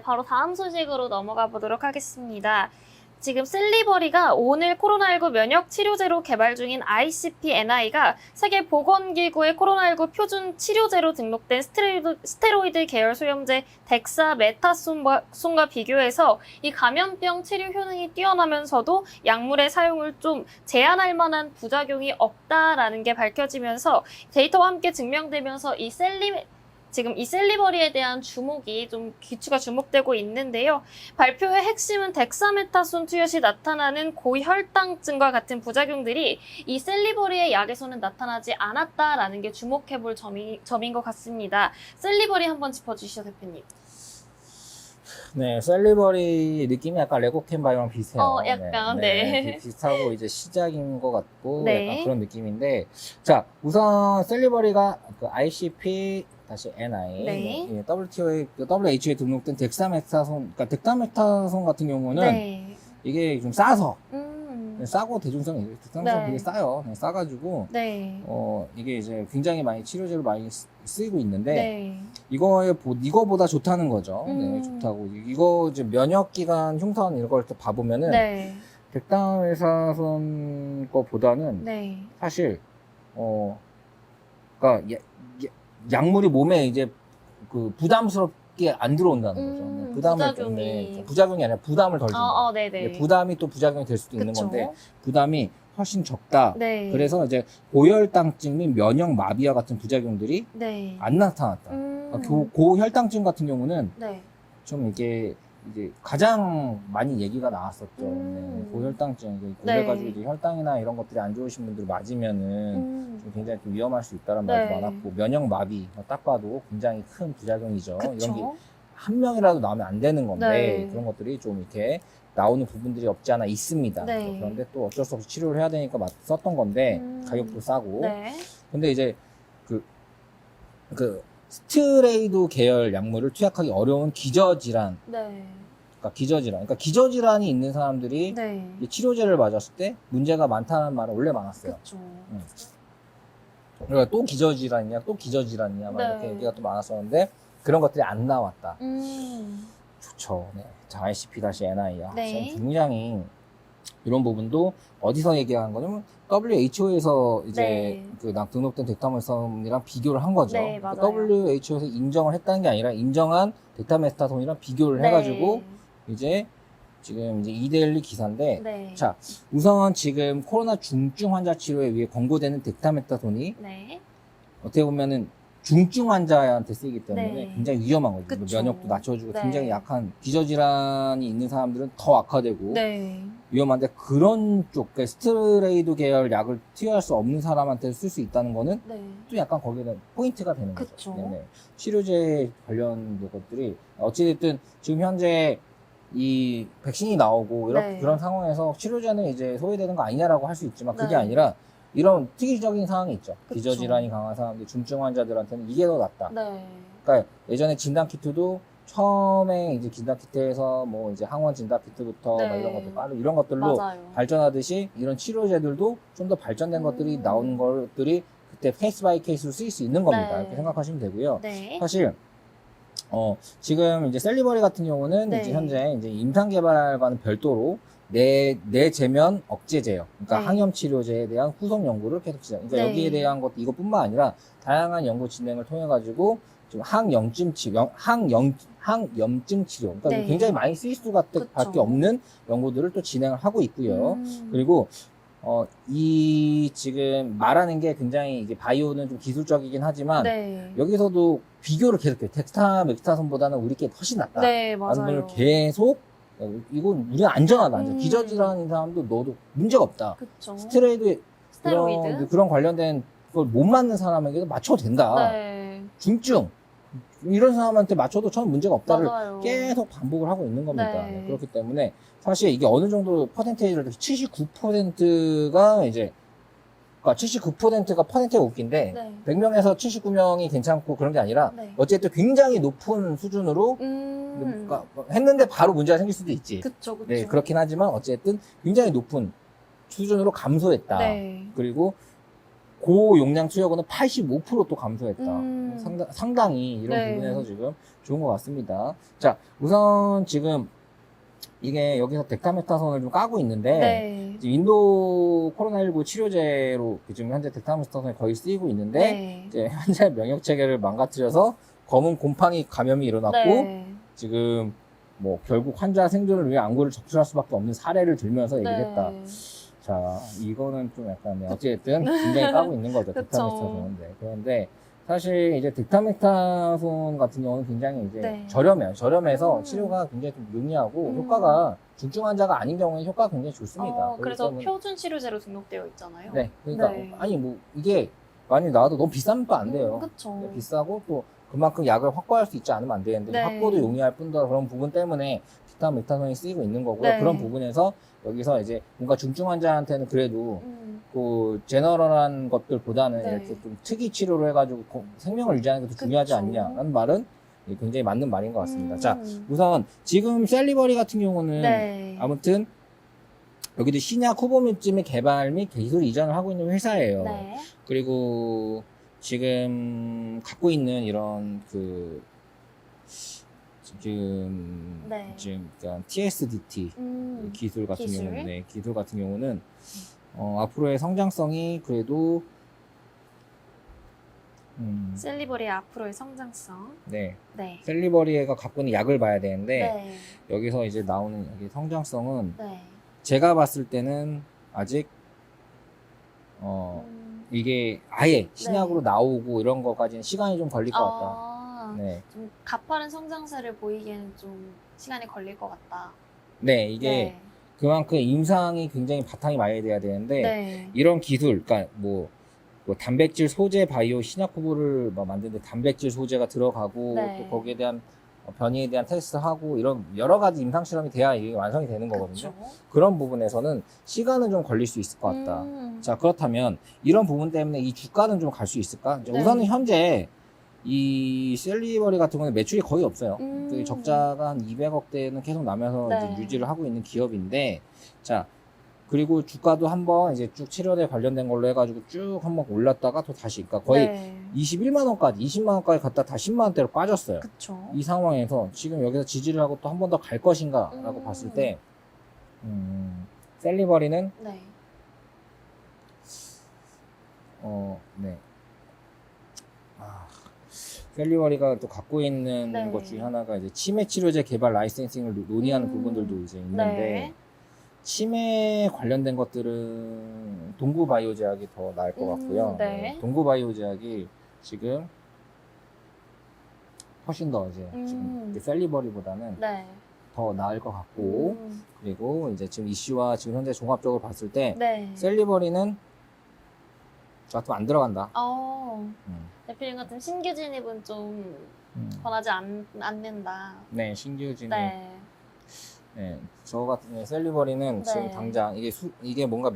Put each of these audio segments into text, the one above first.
네, 바로 다음 소식으로 넘어가 보도록 하겠습니다. 지금 셀리버리가 오늘 코로나19 면역 치료제로 개발 중인 ICP-NI가 세계보건기구의 코로나19 표준 치료제로 등록된 스테로이드 계열 소염제 덱사메타손과 비교해서 이 감염병 치료 효능이 뛰어나면서도 약물의 사용을 좀 제한할 만한 부작용이 없다라는 게 밝혀지면서 데이터와 함께 증명되면서 지금 이 셀리버리에 대한 주목이 좀 귀추가 주목되고 있는데요. 발표의 핵심은 덱사메타손 투여 시 나타나는 고혈당증과 같은 부작용들이 이 셀리버리의 약에서는 나타나지 않았다라는 게 주목해볼 점인 것 같습니다. 셀리버리 한번 짚어주시죠, 대표님. 네, 셀리버리 느낌이 약간 레고캔바이오랑 비슷해요. 약간, 네. 비슷하고 이제 시작인 것 같고 네. 약간 그런 느낌인데, 자, 우선 셀리버리가 그 ICP-NI, 네. WHO에 등록된 덱사메타손, 그러니까 덱사메타손 같은 경우는 네. 이게 좀 싸서 싸고 대중성이 네. 되게 싸요. 싸가지고 네. 이게 이제 굉장히 많이 치료제로 많이 쓰이고 있는데. 네. 이거보다 좋다는 거죠. 네, 좋다고. 이거 이제 면역기관 흉터나 이런 걸 또 봐보면은, 네. 덱사메타손 거보다는 네. 사실, 그니까, 약물이 몸에 이제 그 부담스럽게 안 들어온다는 거죠. 부작용이 아니라 부담을 덜 준다. 네네. 부담이 또 부작용이 될 수도 있는 그쵸. 건데, 부담이 훨씬 적다. 네. 그래서 이제 고혈당증 및 면역 마비와 같은 부작용들이 네. 안 나타났다. 고혈당증 같은 경우는 네. 좀 이게 이제 가장 많이 얘기가 나왔었죠. 네, 고혈당증. 그래가지고 이제 혈당이나 이런 것들이 안 좋으신 분들 맞으면은 좀 굉장히 좀 위험할 수 있다는 말도 많았고, 면역 마비 딱 봐도 굉장히 큰 부작용이죠. 그쵸. 이런 게 한 명이라도 나오면 안 되는 건데, 네. 그런 것들이 좀 이렇게 나오는 부분들이 없지 않아 있습니다. 네. 그런데 또 어쩔 수 없이 치료를 해야 되니까 썼던 건데, 가격도 싸고. 네. 근데 이제 그 스테로이드 계열 약물을 투약하기 어려운 기저질환, 네. 그러니까 기저질환이 있는 사람들이 네. 이 치료제를 맞았을 때 문제가 많다는 말은 원래 많았어요. 그쵸. 그러니까 또 기저질환이냐 막 네. 이렇게 얘기가 또 많았었는데, 그런 것들이 안 나왔다. 좋죠. 네. 자, ICP-NI야. 네. 굉장히 이런 부분도 어디서 얘기하는 거냐면 WHO에서 이제 네. 등록된 덱타메타손이랑 비교를 한 거죠. 네, 맞아요. WHO에서 인정을 했다는 게 아니라 인정한 덱타메타손이랑 비교를 네. 해가지고 이제 지금 이제 2대1 기사인데, 네. 자, 우선 지금 코로나 중증 환자 치료에 위해 권고되는 덱타메타손이 네. 어떻게 보면은 중증 환자한테 쓰이기 때문에 네. 굉장히 위험한 거죠. 그쵸. 면역도 낮춰주고 네. 굉장히 약한 기저질환이 있는 사람들은 더 악화되고 네. 위험한데, 그런 쪽, 그러니까 스테로이드 계열 약을 투여할 수 없는 사람한테 쓸 수 있다는 거는 네. 또 약간 거기는 포인트가 되는 거죠. 그쵸. 네네. 치료제 관련 것들이 어찌됐든 지금 현재 이 백신이 나오고 네. 그런 상황에서 치료제는 이제 소외되는 거 아니냐라고 할 수 있지만, 그게 네. 아니라 이런 특이적인 상황이 있죠. 그쵸. 기저질환이 강한 사람들, 중증 환자들한테는 이게 더 낫다. 네. 그러니까 예전에 진단키트도 처음에 이제 진단키트에서 뭐 이제 항원 진단키트부터 네. 막 이런 것들 빠르 이런 것들로 맞아요. 발전하듯이 이런 치료제들도 좀 더 발전된 것들이 나오는 것들이 그때 케이스 바이 케이스로 쓰일 수 있는 겁니다. 네. 이렇게 생각하시면 되고요. 네. 사실 지금 이제 셀리버리 같은 경우는 네. 이제 현재 이제 임상 개발과는 별도로 내재면 억제제요. 그러니까 네. 항염 치료제에 대한 후속 연구를 계속 진행. 그러니까 네. 여기에 대한 것도 이것뿐만 아니라 다양한 연구 진행을 통해 가지고 좀 항염증 치료, 그러니까 네. 굉장히 많이 쓰일 수밖에 그쵸. 없는 연구들을 또 진행을 하고 있고요. 그리고 이 지금 말하는 게 굉장히 이제 바이오는 좀 기술적이긴 하지만 네. 여기서도 비교를 계속해요. 덱사메타손보다는 우리 게 훨씬 낫다. 네, 라는 걸 맞아요. 계속 이건 우리는 안전하다. 기저질환인 사람도 넣어도 문제가 없다. 그쵸. 스테로이드 스테로이드? 그런 관련된 걸 못 맞는 사람에게도 맞춰도 된다. 네. 중증 이런 사람한테 맞춰도 전 문제가 없다를 맞아요. 계속 반복을 하고 있는 겁니다. 네. 네, 그렇기 때문에 사실 이게 어느 정도 퍼센테이지를 79%가 이제 그러니까 79%가 퍼센트가 웃긴데 네. 100명에서 79명이 괜찮고 그런 게 아니라 네. 어쨌든 굉장히 높은 수준으로 그러니까 했는데 바로 문제가 생길 수도 있지. 그쵸, 그쵸. 네, 그렇긴 하지만 어쨌든 굉장히 높은 수준으로 감소했다. 네. 그리고 고용량 투여금은 85%또 감소했다. 음. 상당히 이런 네. 부분에서 지금 좋은 것 같습니다. 자, 우선 지금 이게 여기서 덱타메타손을 좀 까고 있는데 네. 지금 인도 코로나19 치료제로 지금 현재 덱타메타손이 거의 쓰이고 있는데 네. 이제 환자 면역 체계를 망가뜨려서 검은 곰팡이 감염이 일어났고 네. 지금 뭐 결국 환자 생존을 위해 암구를 적출할 수밖에 없는 사례를 들면서 얘기를 네. 했다. 자, 이거는 좀 약간 네, 어쨌든 굉장히 까고 있는 거죠. 그쵸. 덱타메타손. 네. 그런데 사실 이제 덱타메타손 같은 경우는 굉장히 이제 네. 저렴해요. 저렴해서 음. 치료가 굉장히 좀 용이하고 음. 효과가 중증 환자가 아닌 경우에 효과가 굉장히 좋습니다. 그렇기 그래서 때문에 표준 치료제로 등록되어 있잖아요. 네, 그러니까 네. 아니 뭐 이게 많이 나와도 너무 비싸면 또 안 돼요. 그쵸. 네, 비싸고 또 그만큼 약을 확보할 수 있지 않으면 안 되는데 네. 확보도 용이할 뿐더러 그런 부분 때문에 덱타메타손이 쓰이고 있는 거고요. 네. 그런 부분에서 여기서 이제 뭔가 중증 환자한테는 그래도 그 제너럴한 것들보다는 네. 이렇게 좀 특이 치료를 해가지고 생명을 유지하는 게 더 중요하지 그쵸. 않냐라는 말은 굉장히 맞는 말인 것 같습니다. 자, 음. 우선 지금 셀리버리 같은 경우는 네. 아무튼 여기도 신약 후보 및 개발 및 기술 이전을 하고 있는 회사예요. 네. 그리고 지금 갖고 있는 이런 그 지금 네. 그러니까 TSDT 기술 같은 기술. 경우는 기술 같은 경우는 앞으로의 성장성이 그래도 셀리버리의 앞으로의 성장성. 네. 네. 셀리버리가 갖고 있는 약을 봐야 되는데 네. 여기서 이제 나오는 여기 성장성은 네. 제가 봤을 때는 아직 이게 아예 신약으로 나오고 이런 거까지는 시간이 좀 걸릴 것 같다. 네. 좀 가파른 성장세를 보이기에는 좀 시간이 걸릴 것 같다. 네, 이게 네. 그만큼 임상이 굉장히 바탕이 많이 돼야 되는데 네. 이런 기술, 그러니까 뭐 단백질 소재 바이오 신약 후보를 만드는데 단백질 소재가 들어가고 네. 또 거기에 대한 변이에 대한 테스트하고 이런 여러 가지 임상 실험이 돼야 이게 완성이 되는 거거든요. 그쵸. 그런 부분에서는 시간은 좀 걸릴 수 있을 것 같다. 자, 그렇다면 이런 부분 때문에 이 주가는 좀 갈 수 있을까? 이제 네. 우선은 현재 이 셀리버리 같은 경우는 매출이 거의 없어요. 그 적자가 한 200억대는 계속 나면서 네. 이제 유지를 하고 있는 기업인데, 자, 그리고 주가도 한번 이제 쭉 치료에 관련된 걸로 해가지고 쭉 한번 올랐다가 또 다시, 그러니까 거의 네. 21만원까지, 20만원까지 갔다 다 10만원대로 빠졌어요. 그쵸. 이 상황에서 지금 여기서 지지를 하고 또 한 번 더 갈 것인가 라고 봤을 때, 셀리버리는, 네. 네. 셀리버리가 또 갖고 있는 네. 것 중에 하나가 이제 치매 치료제 개발 라이센싱을 논의하는 부분들도 이제 있는데, 네. 치매 관련된 것들은 동구바이오제약이 더 나을 것 같고요. 네. 동구바이오제약이 지금 훨씬 더 이제 지금 셀리버리보다는 네. 더 나을 것 같고, 그리고 이제 지금 이슈와 지금 현재 종합적으로 봤을 때 네. 셀리버리는 저 같으면 안 들어간다. 대표님 같은 신규 진입은 좀 권하지 않는다. 네, 신규 진입. 네. 네, 저 같은 경우 셀리버리는 네. 지금 당장 이게 뭔가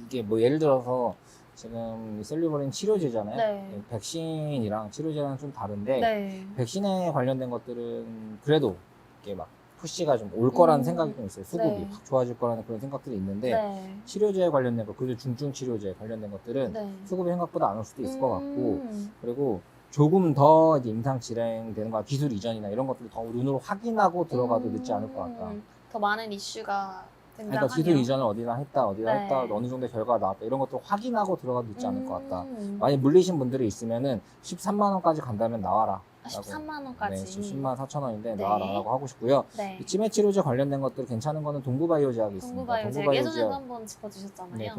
이게 뭐 예를 들어서 지금 셀리버리는 치료제잖아요. 네. 백신이랑 치료제랑 좀 다른데 네. 백신에 관련된 것들은 그래도 이게 막 푸시가 좀 올 거라는 생각이 좀 있어요. 수급이 네. 확 좋아질 거라는 그런 생각들이 있는데 네. 치료제에 관련된 것, 그리고 중증 치료제에 관련된 것들은 네. 수급이 생각보다 안 올 수도 있을 것 같고, 그리고 조금 더 이제 임상 진행되는 거, 기술 이전이나 이런 것들을 더 눈으로 확인하고 들어가도 늦지 않을 것 같다. 더 많은 이슈가 등장하네요. 그러니까 기술 이전을 어디나 했다, 네. 했다, 어느 정도 결과가 나왔다, 이런 것도 확인하고 들어가도 늦지 않을 것 같다. 음. 만약 물리신 분들이 있으면은 13만원까지 간다면 나와라. 13만 원까지. 네, 10만 4천 원인데 네. 나와라라고 하고 싶고요. 네. 이 치매 치료제 관련된 것들 괜찮은 거는 동구바이오제약이 있습니다. 동구바이오제약 예전에도 한번 짚어주셨잖아요. 네,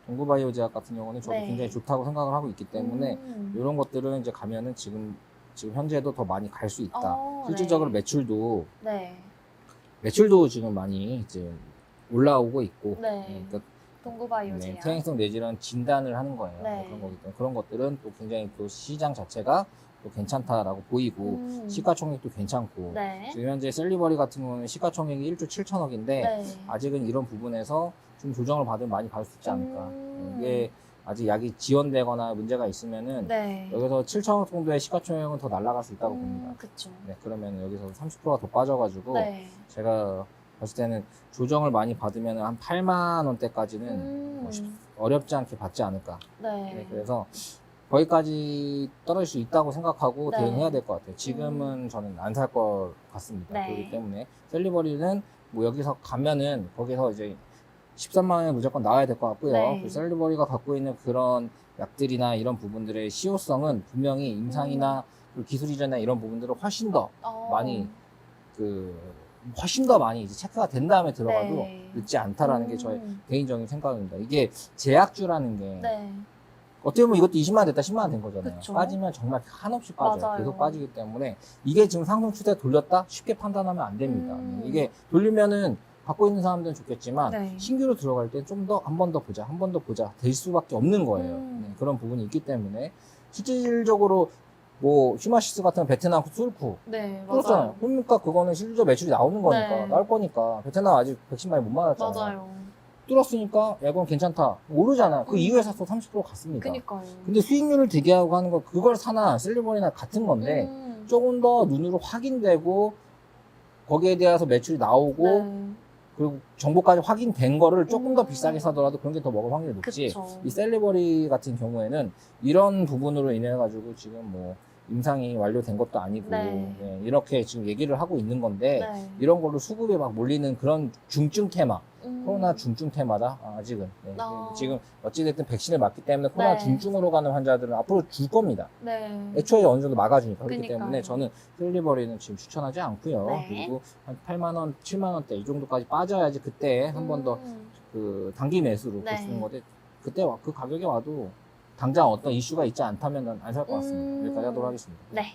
동구바이오제약 같은 경우는 저도 네. 굉장히 좋다고 생각을 하고 있기 때문에 이런 것들은 이제 가면은 지금 현재도 더 많이 갈 수 있다. 실질적으로 네. 매출도 지금 많이 이제 올라오고 있고, 네. 그러니까 동구바이오제약. 퇴행성 뇌질환 진단을 하는 거예요. 네. 그런 거기 때문에 그런 것들은 또 굉장히 또 시장 자체가 또 괜찮다라고 보이고 시가총액도 괜찮고, 네. 지금 현재 셀리버리 같은 경우는 시가총액이 1조 7천억인데 네. 아직은 이런 부분에서 좀 조정을 받으면 많이 갈 수 있지 않을까. 이게 아직 약이 지연되거나 문제가 있으면은 네. 여기서 7천억 정도의 시가총액은 더 날아갈 수 있다고 봅니다. 그쵸. 네, 그러면 여기서 30%가 더 빠져가지고 네. 제가 봤을 때는 조정을 많이 받으면 한 8만 원대까지는 뭐 어렵지 않게 받지 않을까. 네. 네, 그래서 거기까지 떨어질 수 있다고 생각하고 네. 대응해야 될 것 같아요. 지금은 저는 안 살 것 같습니다. 네. 그렇기 때문에 셀리버리는 뭐 여기서 가면은 거기서 이제 13만 원에 무조건 나와야 될 것 같고요. 네. 그 셀리버리가 갖고 있는 그런 약들이나 이런 부분들의 실효성은 분명히 임상이나 그리고 기술 이전이나 이런 부분들은 훨씬 더 많이 훨씬 더 많이 이제 체크가 된 다음에 들어가도 네. 늦지 않다라는 게 저의 개인적인 생각입니다. 이게 제약주라는 게 네. 어떻게 보면 이것도 20만 원 됐다 10만 원 된 거잖아요. 그쵸. 빠지면 정말 한없이 빠져요. 맞아요. 계속 빠지기 때문에 이게 지금 상승 추세 돌렸다 쉽게 판단하면 안 됩니다. 이게 돌리면은 갖고 있는 사람들은 좋겠지만 네. 신규로 들어갈 때 좀 더 한 번 더 보자, 한 번 더 보자 될 수밖에 없는 거예요. 네, 그런 부분이 있기 때문에 실질적으로 뭐 휴마시스 같은 베트남 뚫고 네, 뚫었잖아요. 맞아요. 그러니까 그거는 실질적 매출이 나오는 거니까 네. 나올 거니까 베트남 아직 백신 많이 못 맞았잖아요. 맞아요. 뚫었으니까 야 이건 괜찮다 오르잖아. 그 이후에 사서 30% 갔습니다. 그니까요. 근데 수익률을 대기하고 하는 거 그걸 사나 셀리버리나 같은 건데 조금 더 눈으로 확인되고 거기에 대해서 매출이 나오고 네. 그리고 정보까지 확인된 거를 조금 더 비싸게 사더라도 그런 게 더 먹을 확률이 높지. 그쵸. 이 셀리버리 같은 경우에는 이런 부분으로 인해 가지고 지금 뭐 임상이 완료된 것도 아니고 네. 예, 이렇게 지금 얘기를 하고 있는 건데 네. 이런 걸로 수급에 막 몰리는 그런 중증 테마 코로나 중증 테마다 아직은 네. 지금 어찌됐든 백신을 맞기 때문에 코로나 네. 중증으로 가는 환자들은 앞으로 줄 겁니다. 네. 애초에 어느 정도 막아주니까 그렇기 그러니까요. 때문에 저는 셀리버리는 지금 추천하지 않고요. 네. 그리고 한 8만 원, 7만 원대 이 정도까지 빠져야지 그때 한 번 더 그 단기 매수로 네. 볼 수 있는 건데 그때 그 가격에 와도 당장 어떤 이슈가 있지 않다면 안 살 것 같습니다. 여기까지 하도록 하겠습니다. 네.